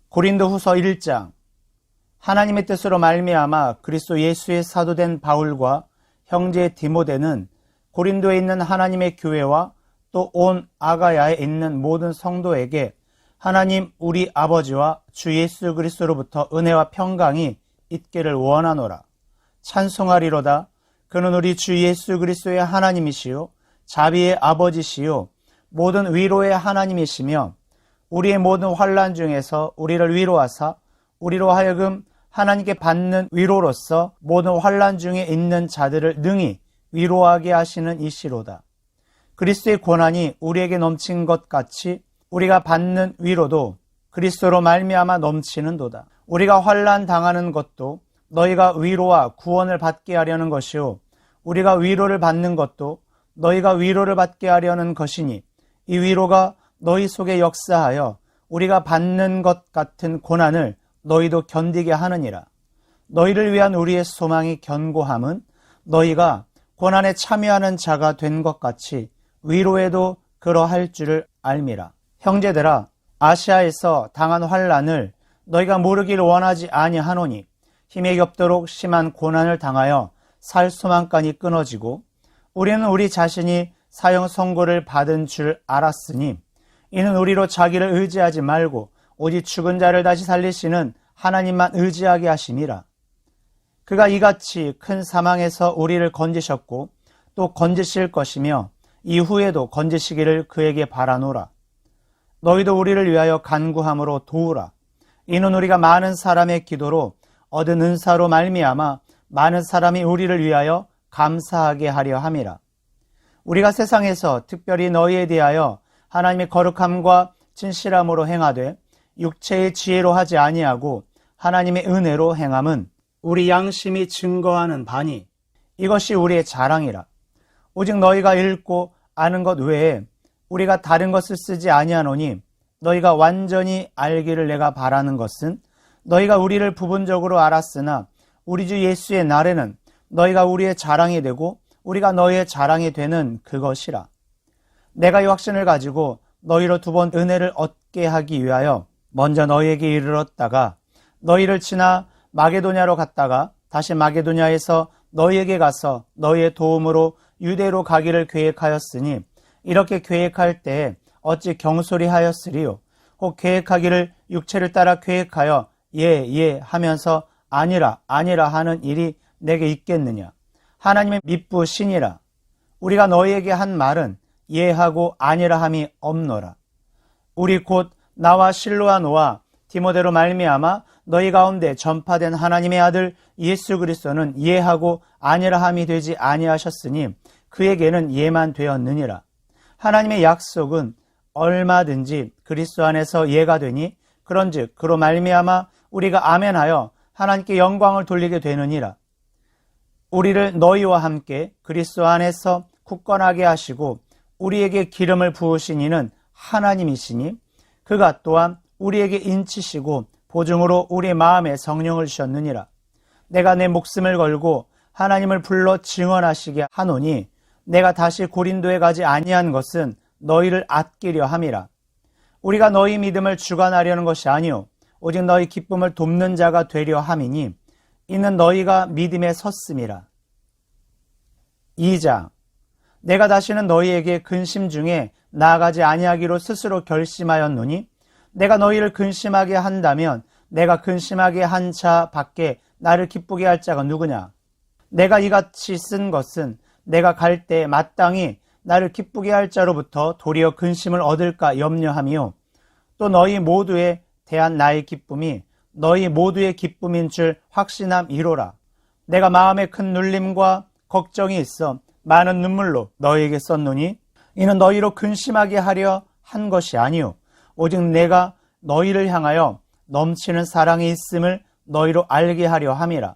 고린도후서 1장. 하나님의 뜻으로 말미암아 그리스도 예수의 사도된 바울과 형제 디모데는 고린도에 있는 하나님의 교회와 또 온 아가야에 있는 모든 성도에게 하나님 우리 아버지와 주 예수 그리스도로부터 은혜와 평강이 있기를 원하노라. 찬송하리로다. 그는 우리 주 예수 그리스도의 하나님이시요 자비의 아버지시요 모든 위로의 하나님이시며 우리의 모든 환난 중에서 우리를 위로하사 우리로 하여금 하나님께 받는 위로로서 모든 환난 중에 있는 자들을 능히 위로하게 하시는 이시로다. 그리스도의 고난이 우리에게 넘친 것 같이 우리가 받는 위로도 그리스도로 말미암아 넘치는도다. 우리가 환난 당하는 것도 너희가 위로와 구원을 받게 하려는 것이요 우리가 위로를 받는 것도 너희가 위로를 받게 하려는 것이니 이 위로가 너희 속에 역사하여 우리가 받는 것 같은 고난을 너희도 견디게 하느니라. 너희를 위한 우리의 소망이 견고함은 너희가 고난에 참여하는 자가 된 것 같이 위로에도 그러할 줄을 알미라. 형제들아, 아시아에서 당한 환난을 너희가 모르기를 원하지 아니하노니 힘에 겹도록 심한 고난을 당하여 살 소망까지 끊어지고 우리는 우리 자신이 사형 선고를 받은 줄 알았으니 이는 우리로 자기를 의지하지 말고 오직 죽은 자를 다시 살리시는 하나님만 의지하게 하심이라. 그가 이같이 큰 사망에서 우리를 건지셨고 또 건지실 것이며 이후에도 건지시기를 그에게 바라노라. 너희도 우리를 위하여 간구함으로 도우라. 이는 우리가 많은 사람의 기도로 얻은 은사로 말미암아 많은 사람이 우리를 위하여 감사하게 하려 함이라. 우리가 세상에서 특별히 너희에 대하여 하나님의 거룩함과 진실함으로 행하되 육체의 지혜로 하지 아니하고 하나님의 은혜로 행함은 우리 양심이 증거하는 바니 이것이 우리의 자랑이라. 오직 너희가 읽고 아는 것 외에 우리가 다른 것을 쓰지 아니하노니 너희가 완전히 알기를 내가 바라는 것은 너희가 우리를 부분적으로 알았으나 우리 주 예수의 날에는 너희가 우리의 자랑이 되고 우리가 너희의 자랑이 되는 그것이라. 내가 이 확신을 가지고 너희로 두 번 은혜를 얻게 하기 위하여 먼저 너희에게 이르렀다가 너희를 지나 마게도냐로 갔다가 다시 마게도냐에서 너희에게 가서 너희의 도움으로 유대로 가기를 계획하였으니 이렇게 계획할 때에 어찌 경솔히 하였으리요. 혹 계획하기를 육체를 따라 계획하여 예 하면서 아니라 하는 일이 내게 있겠느냐. 하나님의 미쁘시니라. 우리가 너희에게 한 말은 예하고 아니라 함이 없노라. 우리 곧 나와 실로아노와 디모데로 말미암아 너희 가운데 전파된 하나님의 아들 예수 그리스도는 예하고 아니라 함이 되지 아니하셨으니 그에게는 예만 되었느니라. 하나님의 약속은 얼마든지 그리스도 안에서 예가 되니 그런즉 그로 말미암아 우리가 아멘하여 하나님께 영광을 돌리게 되느니라. 우리를 너희와 함께 그리스도 안에서 굳건하게 하시고 우리에게 기름을 부으신 이는 하나님이시니 그가 또한 우리에게 인치시고 보증으로 우리 마음에 성령을 주셨느니라. 내가 내 목숨을 걸고 하나님을 불러 증언하시게 하노니 내가 다시 고린도에 가지 아니한 것은 너희를 아끼려 함이라. 우리가 너희 믿음을 주관하려는 것이 아니요 오직 너희 기쁨을 돕는 자가 되려 함이니 이는 너희가 믿음에 섰음이라. 2장. 내가 다시는 너희에게 근심 중에 나아가지 아니하기로 스스로 결심하였노니 내가 너희를 근심하게 한다면 내가 근심하게 한 자 밖에 나를 기쁘게 할 자가 누구냐. 내가 이같이 쓴 것은 내가 갈 때 마땅히 나를 기쁘게 할 자로부터 도리어 근심을 얻을까 염려하며 또 너희 모두에 대한 나의 기쁨이 너희 모두의 기쁨인 줄 확신함이로라. 내가 마음에 큰 눌림과 걱정이 있어 많은 눈물로 너희에게 썼노니 이는 너희로 근심하게 하려 한 것이 아니요 오직 내가 너희를 향하여 넘치는 사랑이 있음을 너희로 알게 하려 함이라.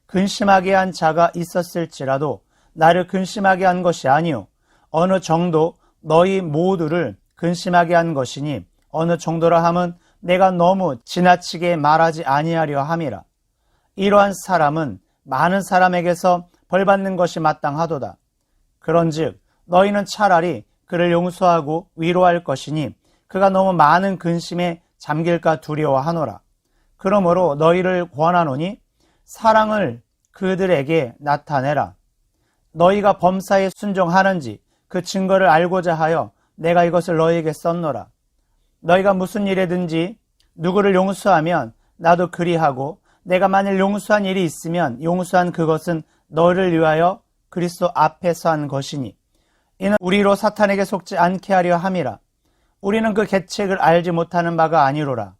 근심하게 한 자가 있었을지라도 나를 근심하게 한 것이 아니요 어느 정도 너희 모두를 근심하게 한 것이니 어느 정도라 함은 내가 너무 지나치게 말하지 아니하려 함이라. 이러한 사람은 많은 사람에게서 벌받는 것이 마땅하도다. 그런즉 너희는 차라리 그를 용서하고 위로할 것이니 그가 너무 많은 근심에 잠길까 두려워하노라. 그러므로 너희를 권하노니 사랑을 그들에게 나타내라. 너희가 범사에 순종하는지 그 증거를 알고자 하여 내가 이것을 너희에게 썼노라. 너희가 무슨 일에든지 누구를 용서하면 나도 그리하고 내가 만일 용서한 일이 있으면 용서한 그것은 너희를 위하여 그리스도 앞에서 한 것이니 이는 우리로 사탄에게 속지 않게 하려 함이라. 우리는 그 계책을 알지 못하는 바가 아니로라.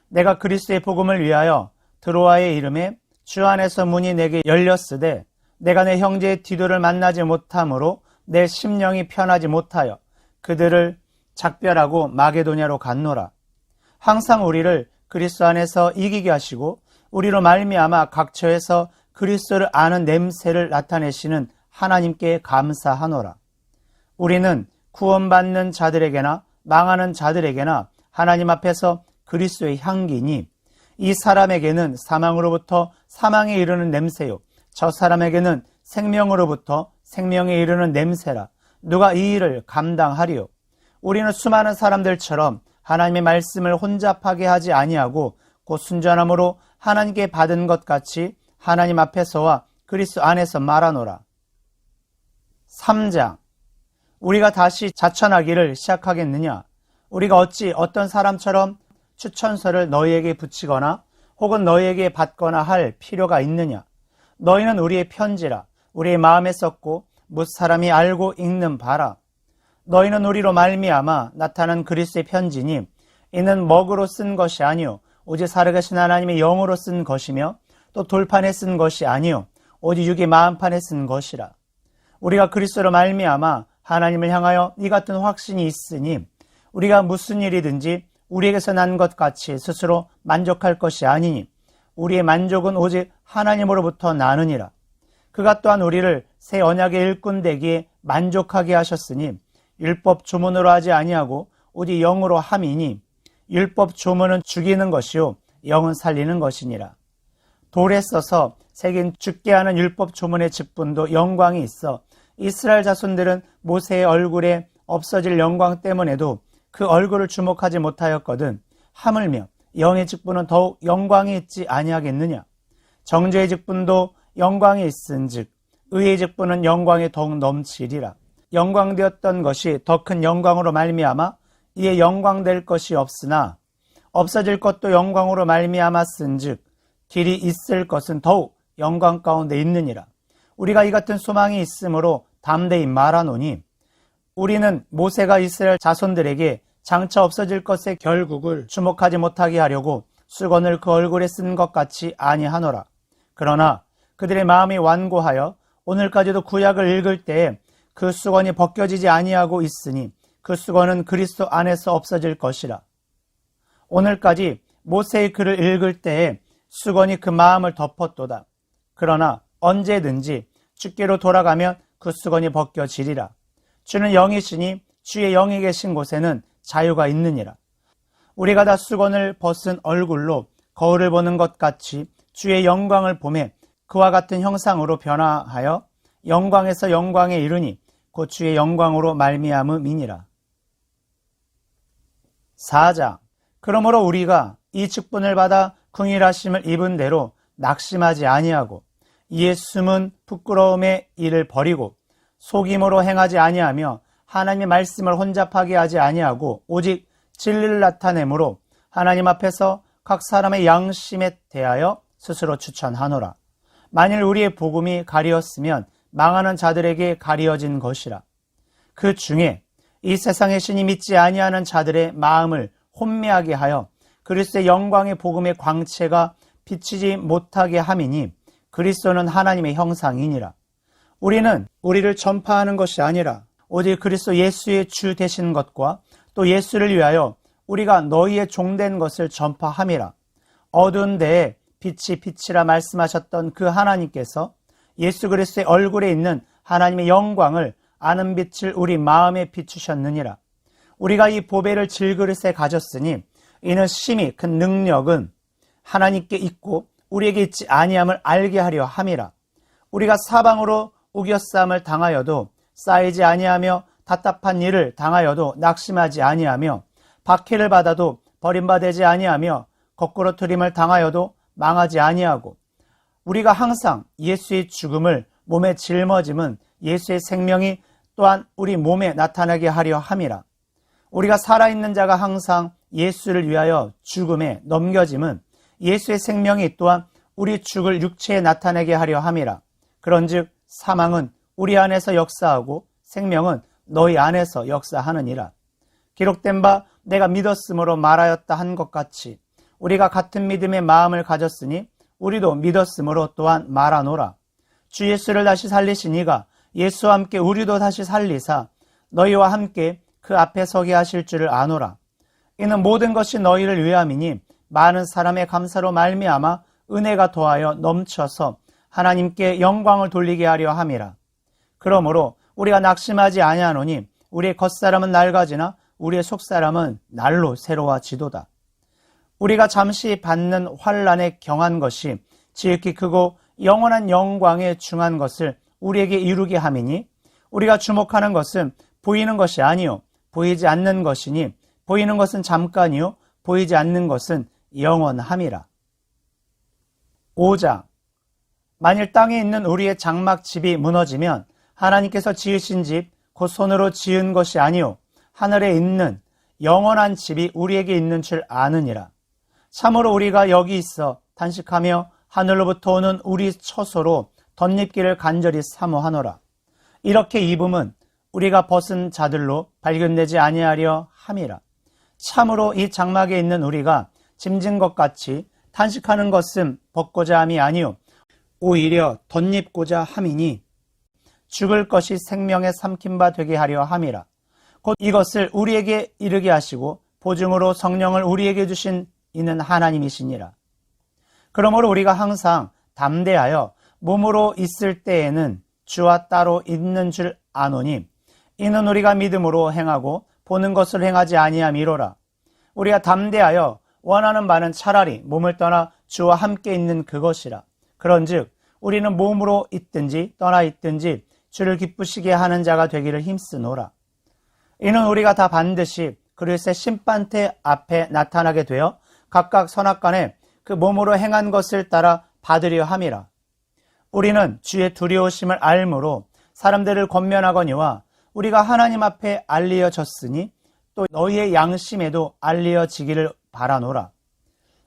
내가 그리스도의 복음을 위하여 드로아의 이름에 주 안에서 문이 내게 열렸으되 내가 내 형제의 디도를 만나지 못함으로 내 심령이 편하지 못하여 그들을 작별하고 마게도냐로 갔노라. 항상 우리를 그리스도 안에서 이기게 하시고 우리로 말미암아 각처에서 그리스도를 아는 냄새를 나타내시는 하나님께 감사하노라. 우리는 구원받는 자들에게나 망하는 자들에게나 하나님 앞에서 그리스도의 향기니 이 사람에게는 사망으로부터 사망에 이르는 냄새요 저 사람에게는 생명으로부터 생명에 이르는 냄새라. 누가 이 일을 감당하리요? 우리는 수많은 사람들처럼 하나님의 말씀을 혼잡하게 하지 아니하고 곧 순전함으로 하나님께 받은 것 같이 하나님 앞에서와 그리스도 안에서 말하노라. 3장. 우리가 다시 자천하기를 시작하겠느냐? 우리가 어찌 어떤 사람처럼 추천서를 너희에게 붙이거나 혹은 너희에게 받거나 할 필요가 있느냐? 너희는 우리의 편지라. 우리의 마음에 썼고 뭇 사람이 알고 읽는 바라. 너희는 우리로 말미암아 나타난 그리스도의 편지니 이는 먹으로 쓴 것이 아니요 오직 살아계신 하나님의 영으로 쓴 것이며 또 돌판에 쓴 것이 아니요 오직 육의 마음판에 쓴 것이라. 우리가 그리스도로 말미암아 하나님을 향하여 이 같은 확신이 있으니 우리가 무슨 일이든지 우리에게서 난 것 같이 스스로 만족할 것이 아니니 우리의 만족은 오직 하나님으로부터 나느니라. 그가 또한 우리를 새 언약의 일꾼 되기에 만족하게 하셨으니 율법 조문으로 하지 아니하고 오직 영으로 함이니 율법 조문은 죽이는 것이요 영은 살리는 것이니라. 돌에 써서 새긴 죽게 하는 율법 조문의 직분도 영광이 있어 이스라엘 자손들은 모세의 얼굴에 없어질 영광 때문에도 그 얼굴을 주목하지 못하였거든 하물며 영의 직분은 더욱 영광이 있지 아니하겠느냐. 정죄의 직분도 영광이 있은즉 의의 직분은 영광이 더욱 넘치리라. 영광되었던 것이 더 큰 영광으로 말미암아 이에 영광될 것이 없으나 없어질 것도 영광으로 말미암았은즉 길이 있을 것은 더욱 영광 가운데 있느니라. 우리가 이 같은 소망이 있으므로 담대히 말하노니 우리는 모세가 이스라엘 자손들에게 장차 없어질 것의 결국을 주목하지 못하게 하려고 수건을 그 얼굴에 쓴 것 같이 아니하노라. 그러나 그들의 마음이 완고하여 오늘까지도 구약을 읽을 때에 그 수건이 벗겨지지 아니하고 있으니 그 수건은 그리스도 안에서 없어질 것이라. 오늘까지 모세의 글을 읽을 때에 수건이 그 마음을 덮었도다. 그러나 언제든지 주께로 돌아가면 그 수건이 벗겨지리라. 주는 영이시니 주의 영이 계신 곳에는 자유가 있느니라. 우리가 다 수건을 벗은 얼굴로 거울을 보는 것 같이 주의 영광을 보매 그와 같은 형상으로 변화하여 영광에서 영광에 이르니 곧 주의 영광으로 말미암음이니라. 4장. 그러므로 우리가 이 직분을 받아 긍휼하심을 입은 대로 낙심하지 아니하고 이에 숨은 부끄러움의 일을 버리고 속임으로 행하지 아니하며 하나님의 말씀을 혼잡하게 하지 아니하고 오직 진리를 나타내므로 하나님 앞에서 각 사람의 양심에 대하여 스스로 추천하노라. 만일 우리의 복음이 가리었으면 망하는 자들에게 가리어진 것이라. 그 중에 이 세상의 신이 믿지 아니하는 자들의 마음을 혼미하게 하여 그리스도의 영광의 복음의 광채가 비치지 못하게 함이니 그리스도는 하나님의 형상이니라. 우리는 우리를 전파하는 것이 아니라 오직 그리스도 예수의 주 되신 것과 또 예수를 위하여 우리가 너희의 종된 것을 전파함이라. 어두운 데에 빛이 빛이라 말씀하셨던 그 하나님께서 예수 그리스도의 얼굴에 있는 하나님의 영광을 아는 빛을 우리 마음에 비추셨느니라. 우리가 이 보배를 질그릇에 가졌으니 이는 심히 큰 능력은 하나님께 있고 우리에게 있지 아니함을 알게 하려 함이라. 우리가 사방으로 우겨싸움을 당하여도 쌓이지 아니하며 답답한 일을 당하여도 낙심하지 아니하며 박해를 받아도 버림받지 아니하며 거꾸로 트림을 당하여도 망하지 아니하고 우리가 항상 예수의 죽음을 몸에 짊어짐은 예수의 생명이 또한 우리 몸에 나타나게 하려 함이라. 우리가 살아있는 자가 항상 예수를 위하여 죽음에 넘겨짐은 예수의 생명이 또한 우리 죽을 육체에 나타내게 하려 함이라. 그런즉 사망은 우리 안에서 역사하고 생명은 너희 안에서 역사하느니라. 기록된 바 내가 믿었으므로 말하였다 한 것 같이 우리가 같은 믿음의 마음을 가졌으니 우리도 믿었으므로 또한 말하노라. 주 예수를 다시 살리신 이가 예수와 함께 우리도 다시 살리사 너희와 함께 그 앞에 서게 하실 줄을 아노라. 이는 모든 것이 너희를 위함이니 많은 사람의 감사로 말미암아 은혜가 더하여 넘쳐서 하나님께 영광을 돌리게 하려 함이라. 그러므로 우리가 낙심하지 아니하노니 우리의 겉사람은 낡아지나 우리의 속사람은 날로 새로워지도다. 우리가 잠시 받는 환난에 경한 것이 지극히 크고 영원한 영광에 중한 것을 우리에게 이루게 함이니 우리가 주목하는 것은 보이는 것이 아니요 보이지 않는 것이니 보이는 것은 잠깐이요 보이지 않는 것은 영원함이라. 5장. 만일 땅에 있는 우리의 장막집이 무너지면 하나님께서 지으신 집 곧 손으로 지은 것이 아니요 하늘에 있는 영원한 집이 우리에게 있는 줄 아느니라. 참으로 우리가 여기 있어 단식하며 하늘로부터 오는 우리 처소로 덧입기를 간절히 사모하노라. 이렇게 입음은 우리가 벗은 자들로 발견되지 아니하려 함이라. 참으로 이 장막에 있는 우리가 짐진 것 같이 탄식하는 것은 벗고자 함이 아니요 오히려 덧입고자 함이니 죽을 것이 생명에 삼킨 바 되게 하려 함이라. 곧 이것을 우리에게 이르게 하시고 보증으로 성령을 우리에게 주신 이는 하나님이시니라. 그러므로 우리가 항상 담대하여 몸으로 있을 때에는 주와 따로 있는 줄 아노니 이는 우리가 믿음으로 행하고 보는 것을 행하지 아니함이로라. 우리가 담대하여 원하는 바는 차라리 몸을 떠나 주와 함께 있는 그것이라. 그런즉 우리는 몸으로 있든지 떠나 있든지 주를 기쁘시게 하는 자가 되기를 힘쓰노라. 이는 우리가 다 반드시 그리스도의 심판대 앞에 나타나게 되어 각각 선악간에 그 몸으로 행한 것을 따라 받으려 함이라. 우리는 주의 두려우심을 알므로 사람들을 권면하거니와 우리가 하나님 앞에 알리어졌으니 또 너희의 양심에도 알리어지기를 바라노라.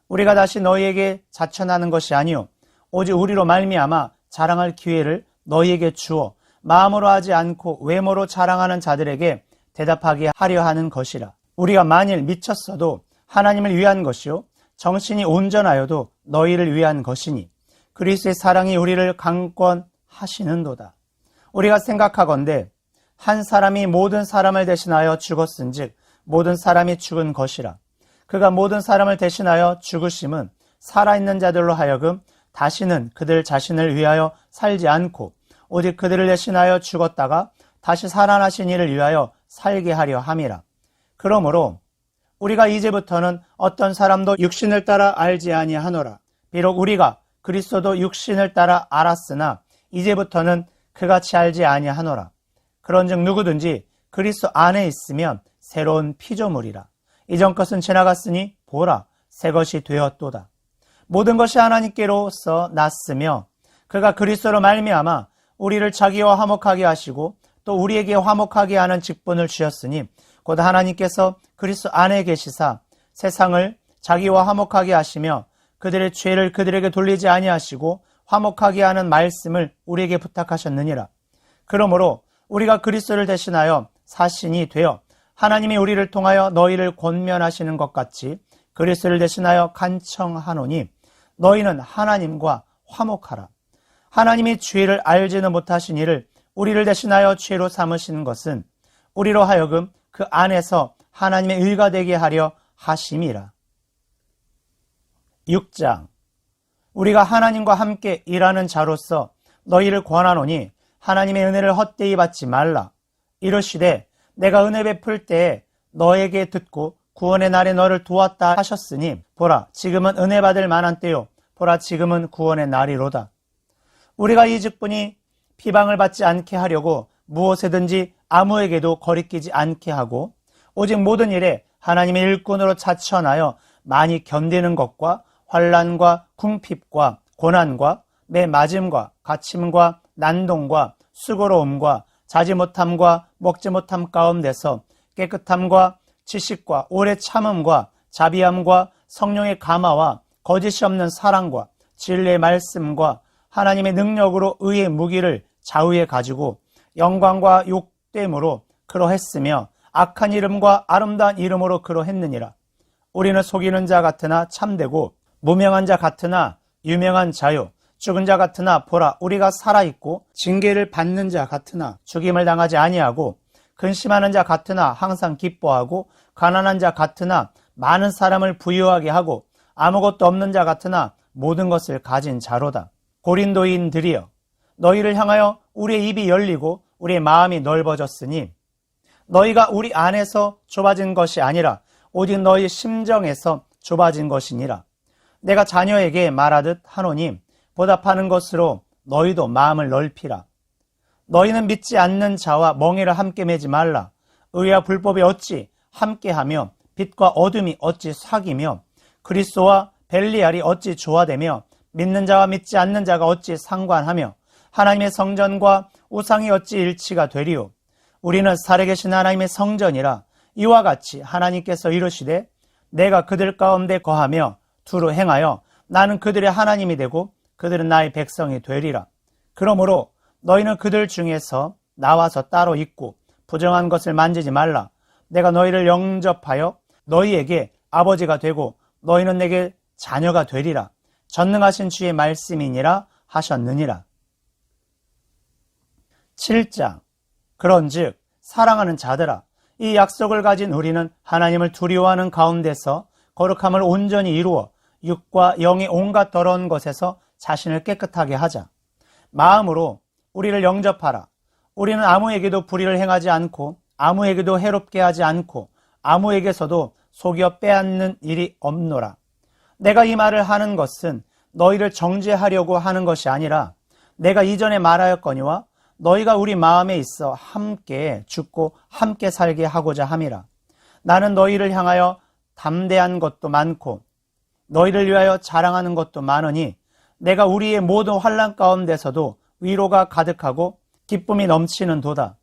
우리가 다시 너희에게 자천하는 것이 아니요 오직 우리로 말미암아 자랑할 기회를 너희에게 주어 마음으로 하지 않고 외모로 자랑하는 자들에게 대답하게 하려 하는 것이라. 우리가 만일 미쳤어도 하나님을 위한 것이요 정신이 온전하여도 너희를 위한 것이니 그리스도의 사랑이 우리를 강권하시는도다. 우리가 생각하건대 한 사람이 모든 사람을 대신하여 죽었은즉 모든 사람이 죽은 것이라. 그가 모든 사람을 대신하여 죽으심은 살아있는 자들로 하여금 다시는 그들 자신을 위하여 살지 않고 오직 그들을 대신하여 죽었다가 다시 살아나신 이를 위하여 살게 하려 함이라. 그러므로 우리가 이제부터는 어떤 사람도 육신을 따라 알지 아니하노라. 비록 우리가 그리스도도 육신을 따라 알았으나 이제부터는 그같이 알지 아니하노라. 그런즉 누구든지 그리스도 안에 있으면 새로운 피조물이라. 이전 것은 지나갔으니 보라 새 것이 되었도다. 모든 것이 하나님께로서 났으며 그가 그리스도로 말미암아 우리를 자기와 화목하게 하시고 또 우리에게 화목하게 하는 직분을 주셨으니 곧 하나님께서 그리스도 안에 계시사 세상을 자기와 화목하게 하시며 그들의 죄를 그들에게 돌리지 아니하시고 화목하게 하는 말씀을 우리에게 부탁하셨느니라. 그러므로 우리가 그리스도를 대신하여 사신이 되어 하나님이 우리를 통하여 너희를 권면하시는 것 같이 그리스도를 대신하여 간청하노니 너희는 하나님과 화목하라. 하나님이 죄를 알지는 못하신 이를 우리를 대신하여 죄로 삼으시는 것은 우리로 하여금 그 안에서 하나님의 의가 되게 하려 하심이라. 6장. 우리가 하나님과 함께 일하는 자로서 너희를 권하노니 하나님의 은혜를 헛되이 받지 말라. 이르시되 내가 은혜 베풀 때에 너에게 듣고 구원의 날에 너를 도왔다 하셨으니 보라 지금은 은혜 받을 만한 때요 보라 지금은 구원의 날이로다. 우리가 이 직분이 비방을 받지 않게 하려고 무엇에든지 아무에게도 거리끼지 않게 하고 오직 모든 일에 하나님의 일꾼으로 자천하여 많이 견디는 것과 환난과 궁핍과 고난과 매 맞음과 갇힘과 난동과 수고로움과 자지 못함과 먹지 못함 가운데서 깨끗함과 지식과 오래 참음과 자비함과 성령의 감화와 거짓이 없는 사랑과 진리의 말씀과 하나님의 능력으로 의의 무기를 좌우에 가지고 영광과 욕됨으로 그러했으며 악한 이름과 아름다운 이름으로 그러했느니라. 우리는 속이는 자 같으나 참되고 무명한 자 같으나 유명한 자요, 죽은 자 같으나 보라 우리가 살아있고 징계를 받는 자 같으나 죽임을 당하지 아니하고 근심하는 자 같으나 항상 기뻐하고 가난한 자 같으나 많은 사람을 부유하게 하고 아무것도 없는 자 같으나 모든 것을 가진 자로다. 고린도인들이여, 너희를 향하여 우리의 입이 열리고 우리의 마음이 넓어졌으니 너희가 우리 안에서 좁아진 것이 아니라 오직 너희 심정에서 좁아진 것이니라. 내가 자녀에게 말하듯 하노니 보답하는 것으로 너희도 마음을 넓히라. 너희는 믿지 않는 자와 멍에를 함께 매지 말라. 의와 불법이 어찌 함께하며 빛과 어둠이 어찌 사귀며 그리스도와 벨리알이 어찌 조화되며 믿는 자와 믿지 않는 자가 어찌 상관하며 하나님의 성전과 우상이 어찌 일치가 되리요. 우리는 살아계신 하나님의 성전이라. 이와 같이 하나님께서 이르시되 내가 그들 가운데 거하며 두루 행하여 나는 그들의 하나님이 되고 그들은 나의 백성이 되리라. 그러므로 너희는 그들 중에서 나와서 따로 있고 부정한 것을 만지지 말라. 내가 너희를 영접하여 너희에게 아버지가 되고 너희는 내게 자녀가 되리라. 전능하신 주의 말씀이니라 하셨느니라. 7장. 그런즉 사랑하는 자들아, 이 약속을 가진 우리는 하나님을 두려워하는 가운데서 거룩함을 온전히 이루어 육과 영의 온갖 더러운 것에서 자신을 깨끗하게 하자. 마음으로 우리를 영접하라. 우리는 아무에게도 불의를 행하지 않고 아무에게도 해롭게 하지 않고 아무에게서도 속여 빼앗는 일이 없노라. 내가 이 말을 하는 것은 너희를 정죄하려고 하는 것이 아니라 내가 이전에 말하였거니와 너희가 우리 마음에 있어 함께 죽고 함께 살게 하고자 함이라. 나는 너희를 향하여 담대한 것도 많고 너희를 위하여 자랑하는 것도 많으니 내가 우리의 모든 환난 가운데서도 위로가 가득하고 기쁨이 넘치는 도다.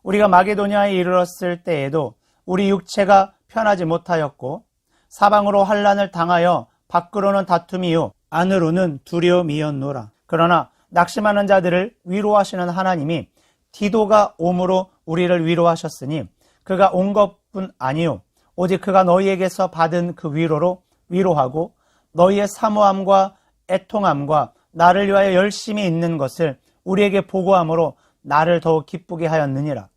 우리가 마게도냐에 이르렀을 때에도 우리 육체가 편하지 못하였고 사방으로 환난을 당하여 밖으로는 다툼이요 안으로는 두려움이었노라. 그러나 낙심하는 자들을 위로하시는 하나님이 디도가 옴으로 우리를 위로하셨으니 그가 온 것뿐 아니요 오직 그가 너희에게서 받은 그 위로로 위로하고 너희의 사모함과 애통함과 나를 위하여 열심히 있는 것을 우리에게 보고함으로 나를 더욱 기쁘게 하였느니라.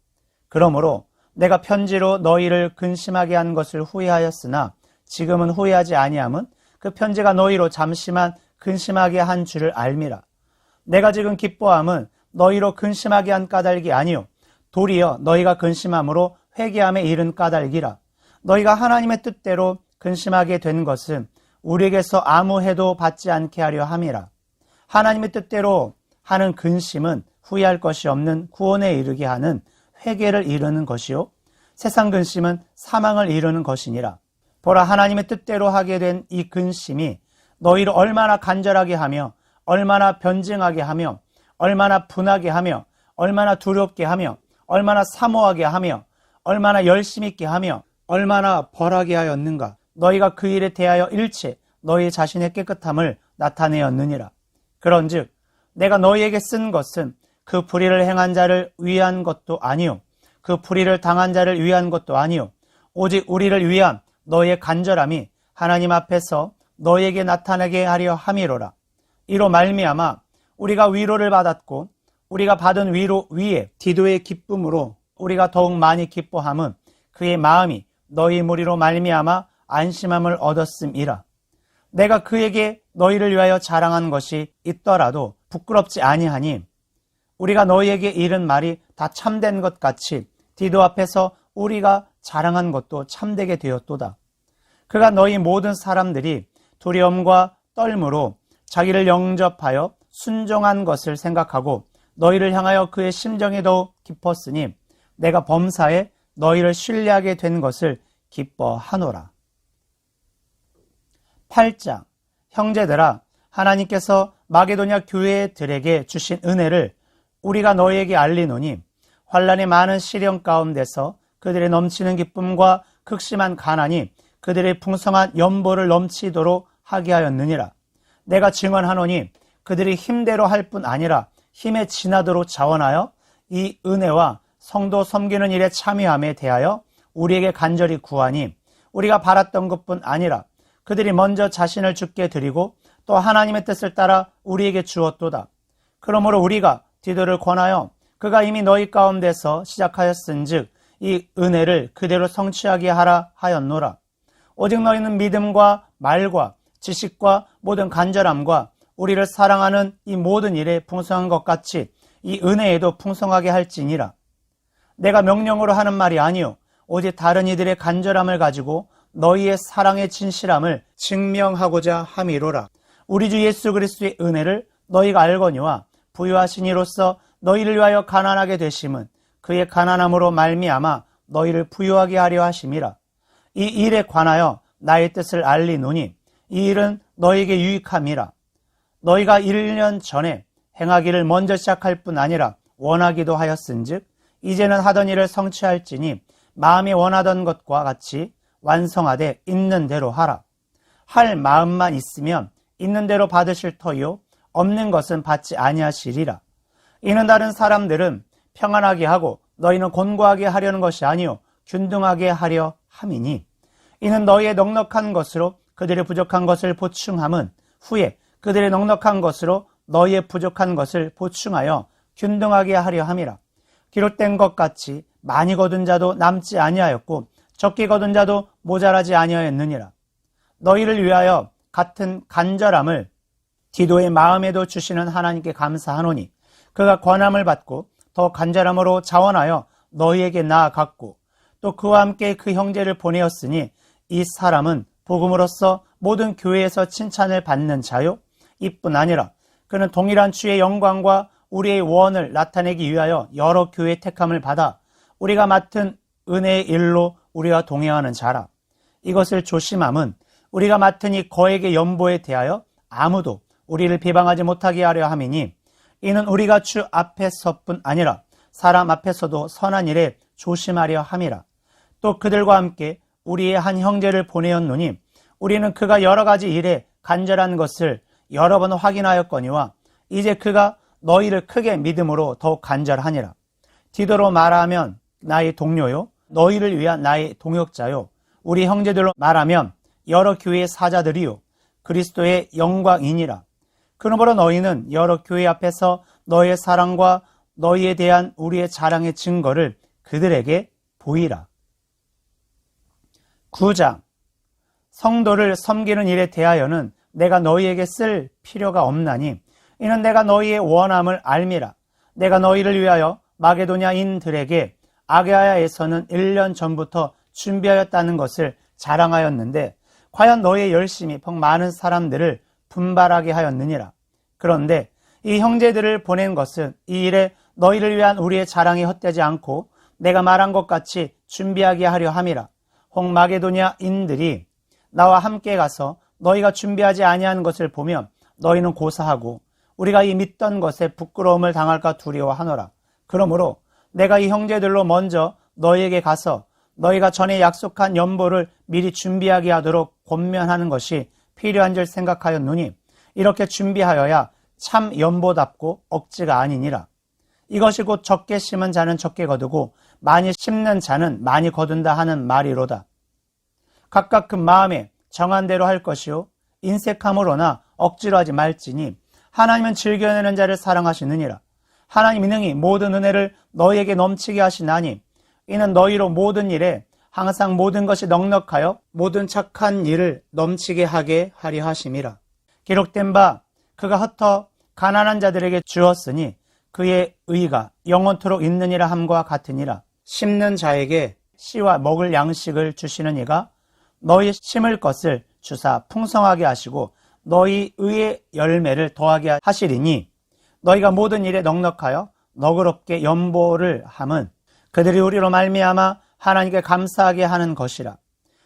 그러므로 내가 편지로 너희를 근심하게 한 것을 후회하였으나 지금은 후회하지 아니함은 그 편지가 너희로 잠시만 근심하게 한 줄을 알미라. 내가 지금 기뻐함은 너희로 근심하게 한 까닭이 아니요 도리어 너희가 근심함으로 회개함에 이른 까닭이라. 너희가 하나님의 뜻대로 근심하게 된 것은 우리에게서 아무 해도 받지 않게 하려 함이라. 하나님의 뜻대로 하는 근심은 후회할 것이 없는 구원에 이르게 하는 회개를 이루는 것이요 세상 근심은 사망을 이루는 것이니라. 보라, 하나님의 뜻대로 하게 된 이 근심이 너희를 얼마나 간절하게 하며 얼마나 변증하게 하며 얼마나 분하게 하며 얼마나 두렵게 하며 얼마나 사모하게 하며 얼마나 열심 있게 하며 얼마나 벌하게 하였는가. 너희가 그 일에 대하여 일체 너희 자신의 깨끗함을 나타내었느니라. 그런즉 내가 너희에게 쓴 것은 그 불의를 행한 자를 위한 것도 아니요 그 불의를 당한 자를 위한 것도 아니요 오직 우리를 위한 너희의 간절함이 하나님 앞에서 너희에게 나타나게 하려 함이로라. 이로 말미암아 우리가 위로를 받았고 우리가 받은 위로 위에 디도의 기쁨으로 우리가 더욱 많이 기뻐함은 그의 마음이 너희 무리로 말미암아 안심함을 얻었음이라. 내가 그에게 너희를 위하여 자랑한 것이 있더라도 부끄럽지 아니하니 우리가 너희에게 이른 말이 다 참된 것 같이 디도 앞에서 우리가 자랑한 것도 참되게 되었도다. 그가 너희 모든 사람들이 두려움과 떨므로 자기를 영접하여 순종한 것을 생각하고 너희를 향하여 그의 심정이 더욱 깊었으니 내가 범사에 너희를 신뢰하게 된 것을 기뻐하노라. 8장. 형제들아, 하나님께서 마게도냐 교회들에게 주신 은혜를 우리가 너희에게 알리노니 환난이 많은 시련 가운데서 그들의 넘치는 기쁨과 극심한 가난이 그들의 풍성한 연보를 넘치도록 하게 하였느니라. 내가 증언하노니 그들이 힘대로 할 뿐 아니라 힘에 지나도록 자원하여 이 은혜와 성도 섬기는 일에 참여함에 대하여 우리에게 간절히 구하니 우리가 바랐던 것뿐 아니라 그들이 먼저 자신을 주께 드리고 또 하나님의 뜻을 따라 우리에게 주었도다. 그러므로 우리가 디도를 권하여 그가 이미 너희 가운데서 시작하였은즉 이 은혜를 그대로 성취하게 하라 하였노라. 오직 너희는 믿음과 말과 지식과 모든 간절함과 우리를 사랑하는 이 모든 일에 풍성한 것 같이 이 은혜에도 풍성하게 할지니라. 내가 명령으로 하는 말이 아니요 오직 다른 이들의 간절함을 가지고 너희의 사랑의 진실함을 증명하고자 함이로라. 우리 주 예수 그리스도의 은혜를 너희가 알거니와 부유하신 이로써 너희를 위하여 가난하게 되심은 그의 가난함으로 말미암아 너희를 부유하게 하려 하심이라. 이 일에 관하여 나의 뜻을 알리노니 이 일은 너희에게 유익함이라. 너희가 1년 전에 행하기를 먼저 시작할 뿐 아니라 원하기도 하였은즉 이제는 하던 일을 성취할지니 마음이 원하던 것과 같이 완성하되 있는 대로 하라. 할 마음만 있으면 있는 대로 받으실 터이요 없는 것은 받지 아니하시리라. 이는 다른 사람들은 평안하게 하고 너희는 곤고하게 하려는 것이 아니요 균등하게 하려 함이니 이는 너희의 넉넉한 것으로 그들의 부족한 것을 보충함은 후에 그들의 넉넉한 것으로 너희의 부족한 것을 보충하여 균등하게 하려 함이라. 기록된 것 같이 많이 거둔 자도 남지 아니하였고 적게 거둔 자도 모자라지 아니하였느니라. 너희를 위하여 같은 간절함을 디도의 마음에도 주시는 하나님께 감사하노니 그가 권함을 받고 더 간절함으로 자원하여 너희에게 나아갔고 또 그와 함께 그 형제를 보내었으니 이 사람은 복음으로써 모든 교회에서 칭찬을 받는 자요 이뿐 아니라 그는 동일한 주의 영광과 우리의 원을 나타내기 위하여 여러 교회의 택함을 받아 우리가 맡은 은혜의 일로 우리와 동행하는 자라. 이것을 조심함은 우리가 맡은 이 거액의 연보에 대하여 아무도 우리를 비방하지 못하게 하려 함이니 이는 우리가 주 앞에서뿐 아니라 사람 앞에서도 선한 일에 조심하려 함이라. 또 그들과 함께 우리의 한 형제를 보내었노니 우리는 그가 여러 가지 일에 간절한 것을 여러 번 확인하였거니와 이제 그가 너희를 크게 믿음으로 더욱 간절하니라. 디도로 말하면 나의 동료요 너희를 위한 나의 동역자요 우리 형제들로 말하면 여러 교회의 사자들이요 그리스도의 영광이니라. 그러므로 너희는 여러 교회 앞에서 너희의 사랑과 너희에 대한 우리의 자랑의 증거를 그들에게 보이라. 9장. 성도를 섬기는 일에 대하여는 내가 너희에게 쓸 필요가 없나니 이는 내가 너희의 원함을 알미라. 내가 너희를 위하여 마게도냐인들에게 아게아야에서는 1년 전부터 준비하였다는 것을 자랑하였는데 과연 너희의 열심이 퍽 많은 사람들을 분발하게 하였느니라. 그런데 이 형제들을 보낸 것은 이 일에 너희를 위한 우리의 자랑이 헛되지 않고 내가 말한 것 같이 준비하게 하려 함이라. 혹 마게도냐인들이 나와 함께 가서 너희가 준비하지 아니하는 것을 보면 너희는 고사하고 우리가 이 믿던 것에 부끄러움을 당할까 두려워하노라. 그러므로 내가 이 형제들로 먼저 너희에게 가서 너희가 전에 약속한 연보를 미리 준비하게 하도록 권면하는 것이 필요한 줄 생각하였노니 이렇게 준비하여야 참 연보답고 억지가 아니니라. 이것이 곧 적게 심은 자는 적게 거두고 많이 심는 자는 많이 거둔다 하는 말이로다. 각각 그 마음에 정한 대로 할 것이요 인색함으로나 억지로 하지 말지니 하나님은 즐겨내는 자를 사랑하시느니라. 하나님이 능히 모든 은혜를 너희에게 넘치게 하시나니 이는 너희로 모든 일에 항상 모든 것이 넉넉하여 모든 착한 일을 넘치게 하게 하려 하심이라. 기록된 바 그가 흩어 가난한 자들에게 주었으니 그의 의가 영원토록 있느니라 함과 같으니라. 심는 자에게 씨와 먹을 양식을 주시는 이가 너희 심을 것을 주사 풍성하게 하시고 너희 의의 열매를 더하게 하시리니 너희가 모든 일에 넉넉하여 너그럽게 연보를 함은 그들이 우리로 말미암아 하나님께 감사하게 하는 것이라.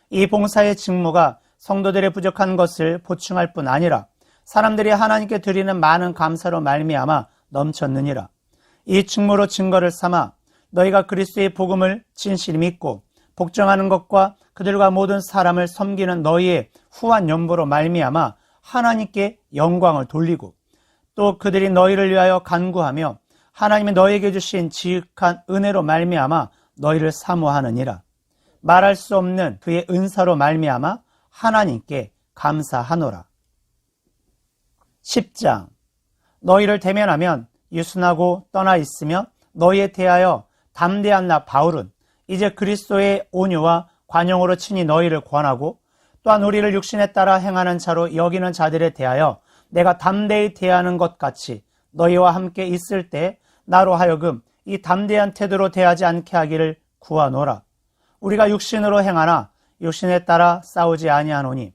이 봉사의 직무가 성도들의 부족한 것을 보충할 뿐 아니라 사람들이 하나님께 드리는 많은 감사로 말미암아 넘쳤느니라. 이 직무로 증거를 삼아 너희가 그리스도의 복음을 진실히 믿고 복종하는 것과 그들과 모든 사람을 섬기는 너희의 후한 연보로 말미암아 하나님께 영광을 돌리고 또 그들이 너희를 위하여 간구하며 하나님이 너희에게 주신 지극한 은혜로 말미암아 너희를 사모하느니라. 말할 수 없는 그의 은사로 말미암아 하나님께 감사하노라. 10장. 너희를 대면하면 유순하고 떠나 있으며 너희에 대하여 담대한 나 바울은 이제 그리스도의 온유와 관용으로 친히 너희를 권하고 또한 우리를 육신에 따라 행하는 자로 여기는 자들에 대하여 내가 담대히 대하는 것 같이 너희와 함께 있을 때 나로 하여금 이 담대한 태도로 대하지 않게 하기를 구하노라. 우리가 육신으로 행하나 육신에 따라 싸우지 아니하노니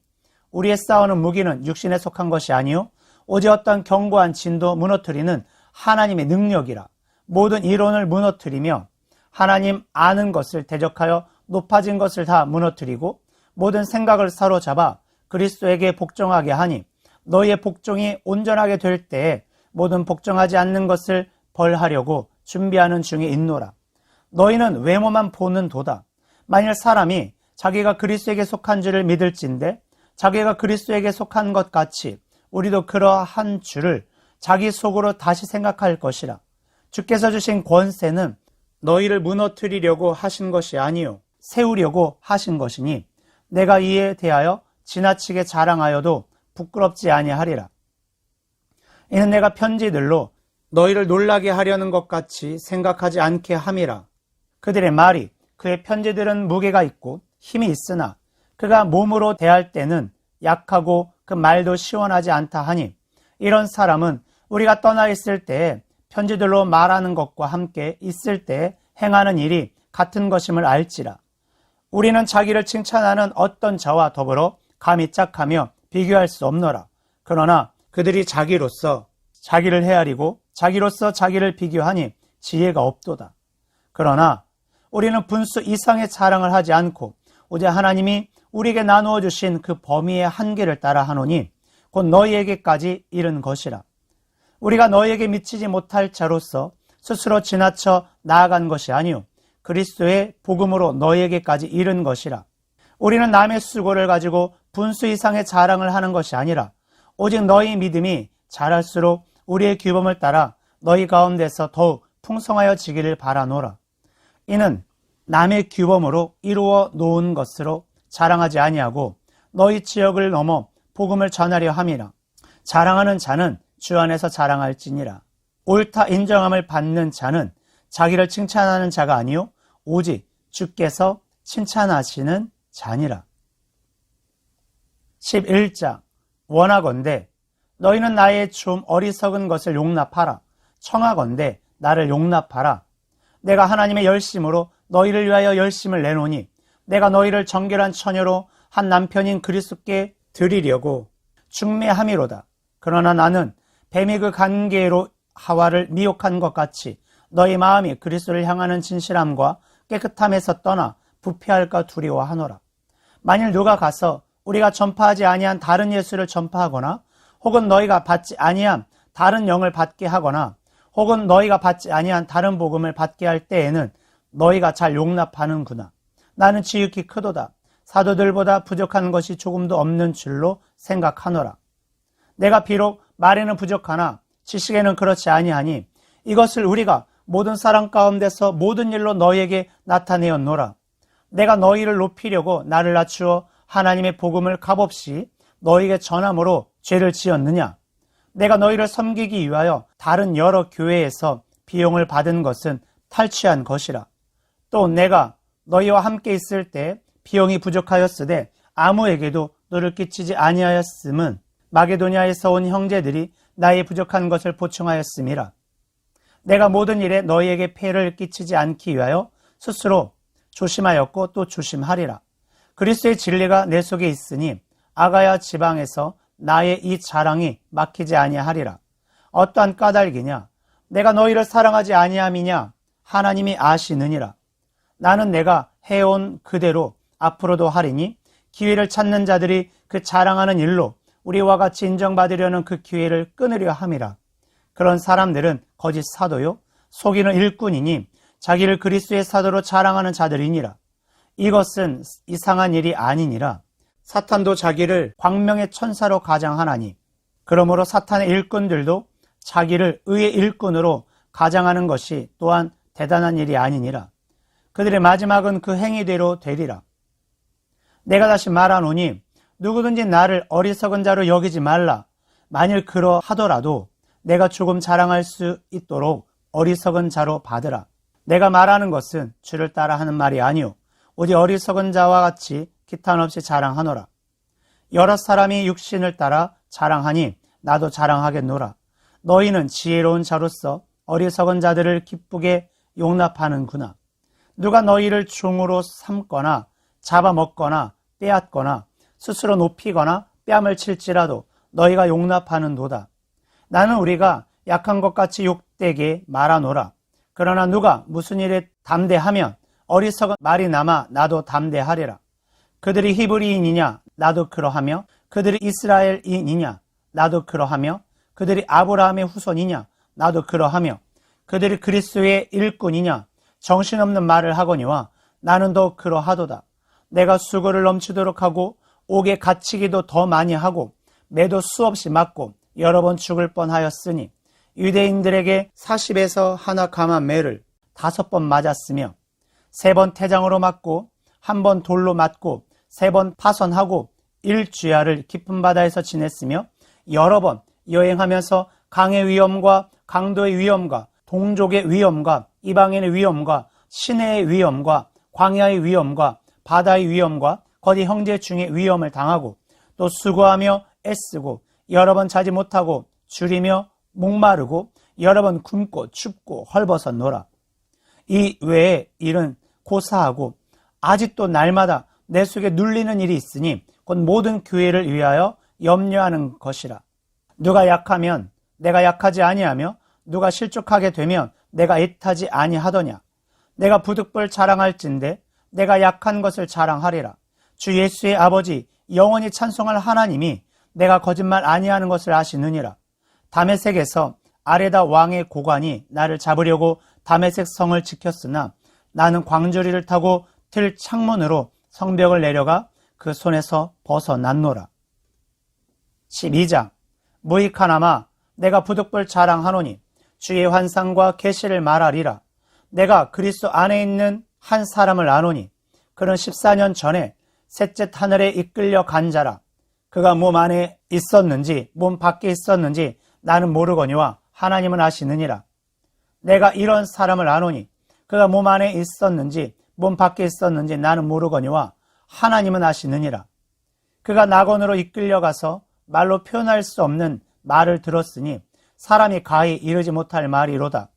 우리의 싸우는 무기는 육신에 속한 것이 아니요 오직 어떤 견고한 진도 무너뜨리는 하나님의 능력이라. 모든 이론을 무너뜨리며 하나님 아는 것을 대적하여 높아진 것을 다 무너뜨리고 모든 생각을 사로잡아 그리스도에게 복종하게 하니 너희의 복종이 온전하게 될 때에 모든 복종하지 않는 것을 벌하려고 준비하는 중에 있노라. 너희는 외모만 보는 도다. 만일 사람이 자기가 그리스도에게 속한 줄을 믿을진대 자기가 그리스도에게 속한 것 같이 우리도 그러한 줄을 자기 속으로 다시 생각할 것이라. 주께서 주신 권세는 너희를 무너뜨리려고 하신 것이 아니요 세우려고 하신 것이니 내가 이에 대하여 지나치게 자랑하여도 부끄럽지 아니하리라. 이는 내가 편지들로 너희를 놀라게 하려는 것 같이 생각하지 않게 함이라. 그들의 말이 그의 편지들은 무게가 있고 힘이 있으나 그가 몸으로 대할 때는 약하고 그 말도 시원하지 않다 하니 이런 사람은 우리가 떠나 있을 때에 편지들로 말하는 것과 함께 있을 때 행하는 일이 같은 것임을 알지라. 우리는 자기를 칭찬하는 어떤 자와 더불어 감히 짝하며 비교할 수 없노라. 그러나 그들이 자기로서 자기를 헤아리고 자기로서 자기를 비교하니 지혜가 없도다. 그러나 우리는 분수 이상의 자랑을 하지 않고 오직 하나님이 우리에게 나누어 주신 그 범위의 한계를 따라 하노니 곧 너희에게까지 이른 것이라. 우리가 너희에게 미치지 못할 자로서 스스로 지나쳐 나아간 것이 아니요 그리스도의 복음으로 너희에게까지 이른 것이라. 우리는 남의 수고를 가지고 분수 이상의 자랑을 하는 것이 아니라 오직 너희 믿음이 자랄수록 우리의 규범을 따라 너희 가운데서 더욱 풍성하여지기를 바라노라. 이는 남의 규범으로 이루어 놓은 것으로 자랑하지 아니하고 너희 지역을 넘어 복음을 전하려 함이라. 자랑하는 자는 주 안에서 자랑할지니라. 옳다 인정함을 받는 자는 자기를 칭찬하는 자가 아니요 오직 주께서 칭찬하시는 자니라. 11장. 원하건대 너희는 나의 좀 어리석은 것을 용납하라. 청하건대 나를 용납하라. 내가 하나님의 열심으로 너희를 위하여 열심을 내노니 내가 너희를 정결한 처녀로 한 남편인 그리스도께 드리려고 중매함이로다. 그러나 나는 뱀이 그 관계로 하와를 미혹한 것 같이 너희 마음이 그리스도를 향하는 진실함과 깨끗함에서 떠나 부패할까 두려워하노라. 만일 누가 가서 우리가 전파하지 아니한 다른 예수를 전파하거나 혹은 너희가 받지 아니한 다른 영을 받게 하거나 혹은 너희가 받지 아니한 다른 복음을 받게 할 때에는 너희가 잘 용납하는구나. 나는 지극히 크도다. 사도들보다 부족한 것이 조금도 없는 줄로 생각하노라. 내가 비록 말에는 부족하나 지식에는 그렇지 아니하니 이것을 우리가 모든 사람 가운데서 모든 일로 너희에게 나타내었노라. 내가 너희를 높이려고 나를 낮추어 하나님의 복음을 값없이 너희에게 전함으로 죄를 지었느냐? 내가 너희를 섬기기 위하여 다른 여러 교회에서 비용을 받은 것은 탈취한 것이라. 또 내가 너희와 함께 있을 때 비용이 부족하였으되 아무에게도 너를 끼치지 아니하였음은 마게도냐에서 온 형제들이 나의 부족한 것을 보충하였음이라. 내가 모든 일에 너희에게 폐를 끼치지 않기 위하여 스스로 조심하였고 또 조심하리라. 그리스도의 진리가 내 속에 있으니 아가야 지방에서 나의 이 자랑이 막히지 아니하리라. 어떠한 까닭이냐? 내가 너희를 사랑하지 아니함이냐? 하나님이 아시느니라. 나는 내가 해온 그대로 앞으로도 하리니 기회를 찾는 자들이 그 자랑하는 일로 우리와 같이 인정받으려는 그 기회를 끊으려 함이라. 그런 사람들은 거짓 사도요 속이는 일꾼이니 자기를 그리스도의 사도로 자랑하는 자들이니라. 이것은 이상한 일이 아니니라. 사탄도 자기를 광명의 천사로 가장하나니 그러므로 사탄의 일꾼들도 자기를 의의 일꾼으로 가장하는 것이 또한 대단한 일이 아니니라. 그들의 마지막은 그 행위대로 되리라. 내가 다시 말하노니 누구든지 나를 어리석은 자로 여기지 말라. 만일 그러하더라도 내가 조금 자랑할 수 있도록 어리석은 자로 받으라. 내가 말하는 것은 주를 따라 하는 말이 아니오 오직 어리석은 자와 같이 기탄 없이 자랑하노라. 여러 사람이 육신을 따라 자랑하니 나도 자랑하겠노라. 너희는 지혜로운 자로서 어리석은 자들을 기쁘게 용납하는구나. 누가 너희를 종으로 삼거나 잡아먹거나 빼앗거나 스스로 높이거나 뺨을 칠지라도 너희가 용납하는도다. 나는 우리가 약한 것 같이 욕되게 말하노라. 그러나 누가 무슨 일에 담대하면 어리석은 말이 남아 나도 담대하리라. 그들이 히브리인이냐 나도 그러하며 그들이 이스라엘인이냐 나도 그러하며 그들이 아브라함의 후손이냐 나도 그러하며 그들이 그리스도의 일꾼이냐 정신없는 말을 하거니와 나는 더 그러하도다. 내가 수고를 넘치도록 하고 옥에 갇히기도 더 많이 하고 매도 수없이 맞고 여러 번 죽을 뻔하였으니 유대인들에게 40에서 하나 감한 매를 5번 맞았으며 3번 태장으로 맞고 1번 돌로 맞고 3번 파선하고 1주야를 깊은 바다에서 지냈으며 여러 번 여행하면서 강의 위험과 강도의 위험과 동족의 위험과 이방인의 위험과 시내의 위험과 광야의 위험과 바다의 위험과 거디 형제 중의 위험을 당하고 또 수고하며 애쓰고 여러 번 자지 못하고 줄이며 목마르고 여러 번 굶고 춥고 헐벗었노라. 이 외에 일은 고사하고 아직도 날마다 내 속에 눌리는 일이 있으니 곧 모든 교회를 위하여 염려하는 것이라. 누가 약하면 내가 약하지 아니하며 누가 실족하게 되면 내가 애타지 아니하더냐. 내가 부득불 자랑할진대 내가 약한 것을 자랑하리라. 주 예수의 아버지 영원히 찬송할 하나님이 내가 거짓말 아니하는 것을 아시느니라. 다메섹에서 아레다 왕의 고관이 나를 잡으려고 다메섹 성을 지켰으나 나는 광주리를 타고 들 창문으로 성벽을 내려가 그 손에서 벗어났노라. 12장 무익하나마 내가 부득불 자랑하노니 주의 환상과 계시를 말하리라. 내가 그리스도 안에 있는 한 사람을 아노니 그는 14년 전에 셋째 하늘에 이끌려 간 자라. 그가 몸 안에 있었는지 몸 밖에 있었는지 나는 모르거니와 하나님은 아시느니라. 내가 이런 사람을 아노니 그가 몸 안에 있었는지 몸 밖에 있었는지 나는 모르거니와 하나님은 아시느니라. 그가 낙원으로 이끌려가서 말로 표현할 수 없는 말을 들었으니 사람이 가히 이르지 못할 말이로다.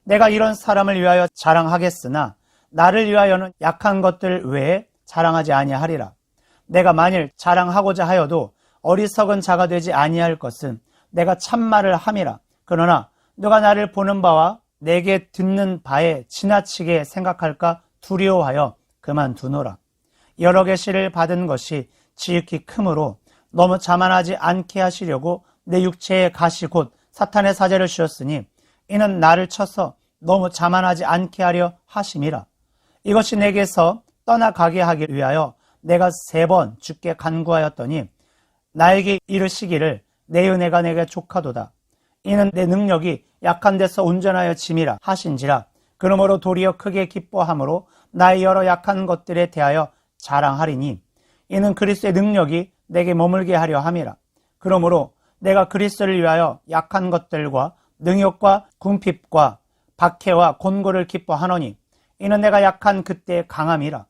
내가 이런 사람을 위하여 자랑하겠으나 나를 위하여는 약한 것들 외에 자랑하지 아니하리라. 내가 만일 자랑하고자 하여도 어리석은 자가 되지 아니할 것은 내가 참말을 함이라. 그러나 누가 나를 보는 바와 내게 듣는 바에 지나치게 생각할까 두려워하여 그만두노라. 여러 계시를 받은 것이 지극히 크므로 너무 자만하지 않게 하시려고 내 육체에 가시 곧 사탄의 사제를 주었으니 이는 나를 쳐서 너무 자만하지 않게 하려 하심이라. 이것이 내게서 떠나가게 하기 위하여 내가 3번 주께 간구하였더니 나에게 이르시기를 내 은혜가 내게 족하도다. 이는 내 능력이 약한 데서 온전하여 짐이라 하신지라. 그러므로 도리어 크게 기뻐함으로 나의 여러 약한 것들에 대하여 자랑하리니 이는 그리스도의 능력이 내게 머물게 하려 함이라. 그러므로 내가 그리스도를 위하여 약한 것들과 능욕과 궁핍과 박해와 곤고를 기뻐하노니 이는 내가 약한 그때의 강함이라.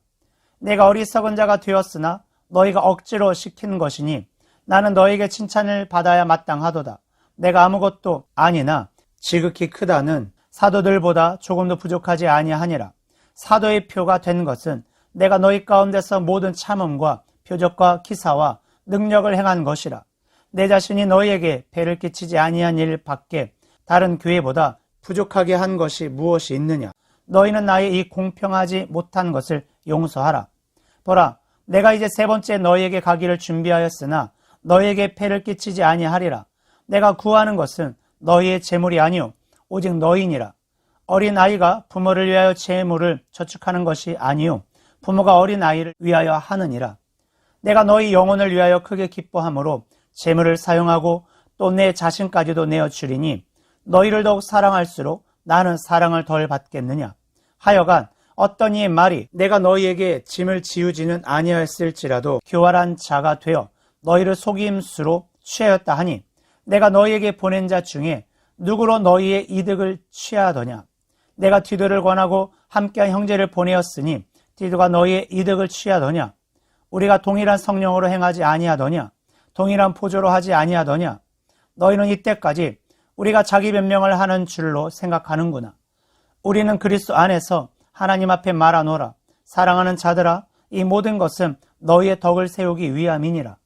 내가 어리석은 자가 되었으나 너희가 억지로 시킨 것이니 나는 너에게 칭찬을 받아야 마땅하도다. 내가 아무것도 아니나 지극히 크다는 사도들보다 조금도 부족하지 아니하니라. 사도의 표가 된 것은 내가 너희 가운데서 모든 참음과 표적과 기사와 능력을 행한 것이라. 내 자신이 너희에게 배를 끼치지 아니한 일 밖에 다른 교회보다 부족하게 한 것이 무엇이 있느냐. 너희는 나의 이 공평하지 못한 것을 용서하라. 보라, 내가 이제 세 번째 너희에게 가기를 준비하였으나 너희에게 폐를 끼치지 아니하리라. 내가 구하는 것은 너희의 재물이 아니요 오직 너희니라. 어린 아이가 부모를 위하여 재물을 저축하는 것이 아니요 부모가 어린 아이를 위하여 하느니라. 내가 너희 영혼을 위하여 크게 기뻐함으로 재물을 사용하고 또 내 자신까지도 내어 주리니 너희를 더욱 사랑할수록 나는 사랑을 덜 받겠느냐. 하여간 어떤 이의 말이 내가 너희에게 짐을 지우지는 아니하였을지라도 교활한 자가 되어 너희를 속임수로 취하였다 하니 내가 너희에게 보낸 자 중에 누구로 너희의 이득을 취하더냐. 내가 디도를 권하고 함께한 형제를 보내었으니 디도가 너희의 이득을 취하더냐. 우리가 동일한 성령으로 행하지 아니하더냐. 동일한 포조로 하지 아니하더냐. 너희는 이때까지 우리가 자기 변명을 하는 줄로 생각하는구나. 우리는 그리스도 안에서 하나님 앞에 말하노라. 사랑하는 자들아, 이 모든 것은 너희의 덕을 세우기 위함이니라.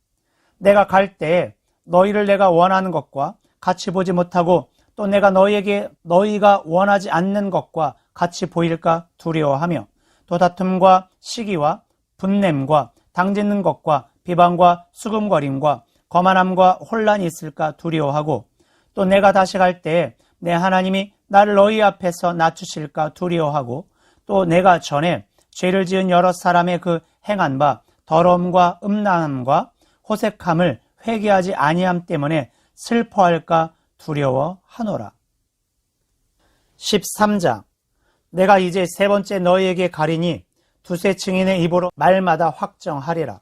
내가 갈 때에 너희를 내가 원하는 것과 같이 보지 못하고 또 내가 너희에게 너희가 원하지 않는 것과 같이 보일까 두려워하며 또 다툼과 시기와 분냄과 당짓는 것과 비방과 수금거림과 거만함과 혼란이 있을까 두려워하고 또 내가 다시 갈 때에 내 하나님이 나를 너희 앞에서 낮추실까 두려워하고 또 내가 전에 죄를 지은 여러 사람의 그 행한 바 더러움과 음란함과 호색함을 회개하지 아니함 때문에 슬퍼할까 두려워하노라. 13장. 내가 이제 세 번째 너희에게 가리니 두세 증인의 입으로 말마다 확정하리라.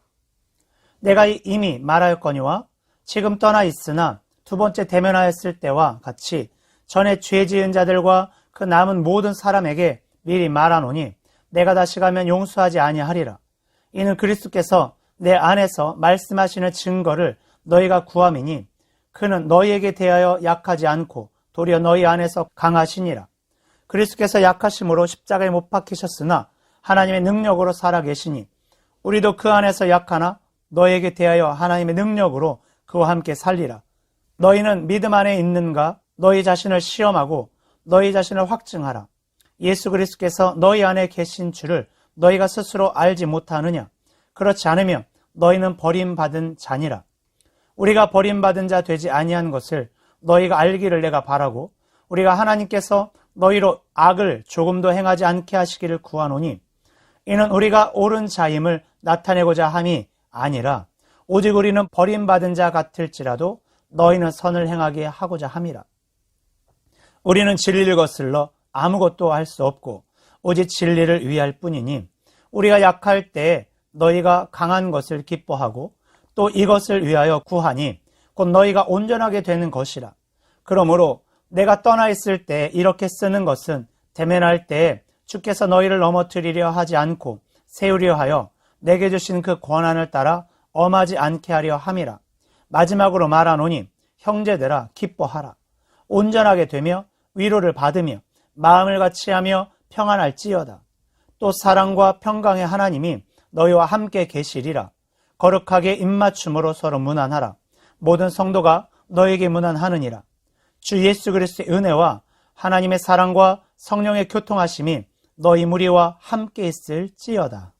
내가 이미 말하였거니와 지금 떠나 있으나 두 번째 대면하였을 때와 같이 전에 죄 지은 자들과 그 남은 모든 사람에게 미리 말하노니 내가 다시 가면 용서하지 아니하리라. 이는 그리스도께서 내 안에서 말씀하시는 증거를 너희가 구함이니 그는 너희에게 대하여 약하지 않고 도리어 너희 안에서 강하시니라. 그리스도께서 약하심으로 십자가에 못 박히셨으나 하나님의 능력으로 살아계시니 우리도 그 안에서 약하나 너희에게 대하여 하나님의 능력으로 그와 함께 살리라. 너희는 믿음 안에 있는가? 너희 자신을 시험하고 너희 자신을 확증하라. 예수 그리스도께서 너희 안에 계신 줄을 너희가 스스로 알지 못하느냐? 그렇지 않으면 너희는 버림받은 자니라. 우리가 버림받은 자 되지 아니한 것을 너희가 알기를 내가 바라고 우리가 하나님께서 너희로 악을 조금도 행하지 않게 하시기를 구하노니 이는 우리가 옳은 자임을 나타내고자 함이 아니라 오직 우리는 버림받은 자 같을지라도 너희는 선을 행하게 하고자 함이라. 우리는 진리를 거슬러 아무것도 할 수 없고 오직 진리를 위할 뿐이니 우리가 약할 때에 너희가 강한 것을 기뻐하고 또 이것을 위하여 구하니 곧 너희가 온전하게 되는 것이라. 그러므로 내가 떠나 있을 때 이렇게 쓰는 것은 대면할 때에 주께서 너희를 넘어뜨리려 하지 않고 세우려 하여 내게 주신 그 권한을 따라 엄하지 않게 하려 함이라. 마지막으로 말하노니 형제들아 기뻐하라. 온전하게 되며 위로를 받으며 마음을 같이하며 평안할지어다. 또 사랑과 평강의 하나님이 너희와 함께 계시리라. 거룩하게 입맞춤으로 서로 문안하라. 모든 성도가 너에게 문안하느니라. 주 예수 그리스도의 은혜와 하나님의 사랑과 성령의 교통하심이 너희 무리와 함께 있을지어다.